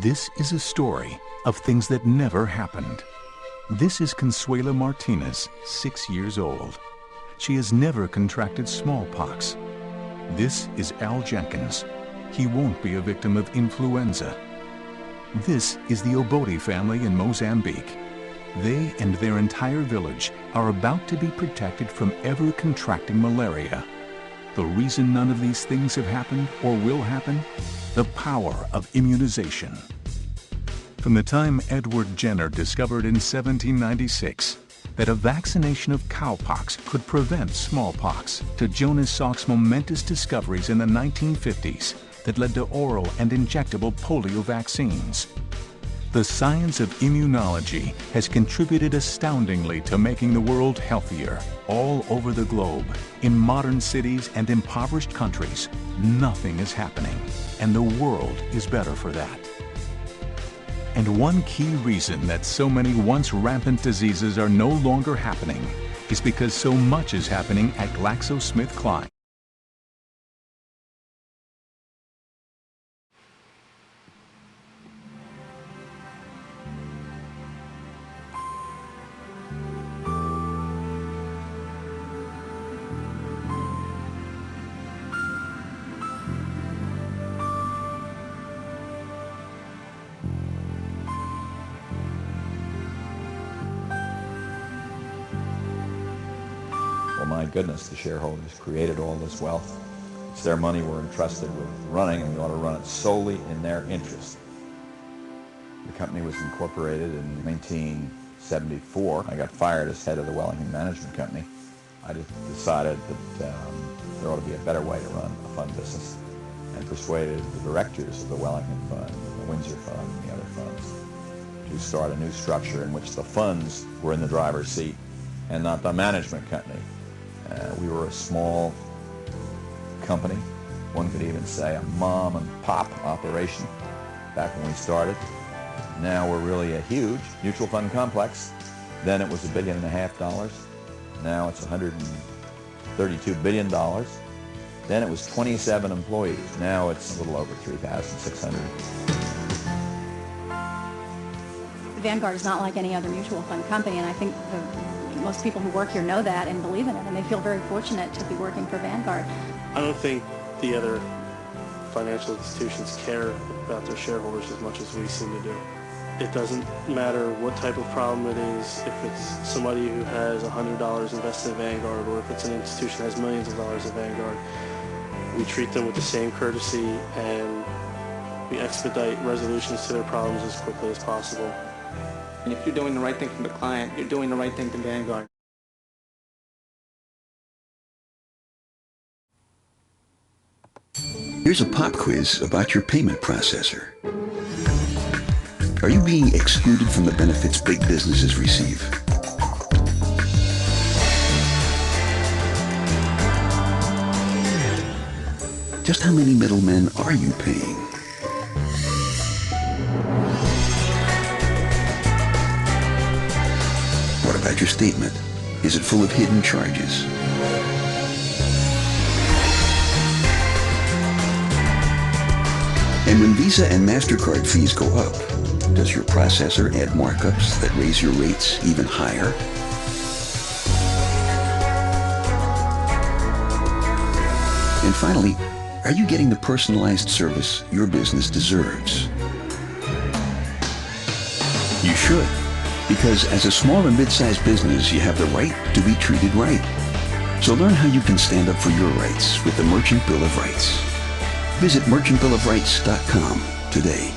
This is a story of things that never happened. This is Consuela Martinez, 6 years old. She has never contracted smallpox. This is Al Jenkins. He won't be a victim of influenza. This is the Obodi family in Mozambique. They and their entire village are about to be protected from ever contracting malaria. The reason none of these things have happened or will happen? The power of immunization. From the time Edward Jenner discovered in 1796 that a vaccination of cowpox could prevent smallpox, to Jonas Salk's momentous discoveries in the 1950s that led to oral and injectable polio vaccines. The science of immunology has contributed astoundingly to making the world healthier all over the globe. In modern cities and impoverished countries, nothing is happening, and the world is better for that. And one key reason that so many once rampant diseases are no longer happening is because so much is happening at GlaxoSmithKline. Well, my goodness, the shareholders created all this wealth. It's their money we're entrusted with running, and we ought to run it solely in their interest. The company was incorporated in 1974. I got fired as head of the Wellington Management Company. I just decided that there ought to be a better way to run a fund business, and persuaded the directors of the Wellington Fund, the Windsor Fund, and the other funds to start a new structure in which the funds were in the driver's seat and not the management company. We were a small company. One could even say a mom and pop operation back when we started. Now we're really a huge mutual fund complex. Then it was $1.5 billion. Now it's $132 billion. Then it was 27 employees. Now it's a little over 3,600. Vanguard is not like any other mutual fund company, and I think most people who work here know that and believe in it, and they feel very fortunate to be working for Vanguard. I don't think the other financial institutions care about their shareholders as much as we seem to do. It doesn't matter what type of problem it is, if it's somebody who has $100 invested in Vanguard or if it's an institution that has millions of dollars in Vanguard. We treat them with the same courtesy, and we expedite resolutions to their problems as quickly as possible. And if you're doing the right thing for the client, you're doing the right thing to Vanguard. Here's a pop quiz about your payment processor. Are you being excluded from the benefits big businesses receive? Just how many middlemen are you paying? What about your statement? Is it full of hidden charges? And when Visa and MasterCard fees go up, does your processor add markups that raise your rates even higher? And finally, are you getting the personalized service your business deserves? You should, because as a small and mid-sized business, you have the right to be treated right. So learn how you can stand up for your rights with the Merchant Bill of Rights. Visit merchantbillofrights.com today.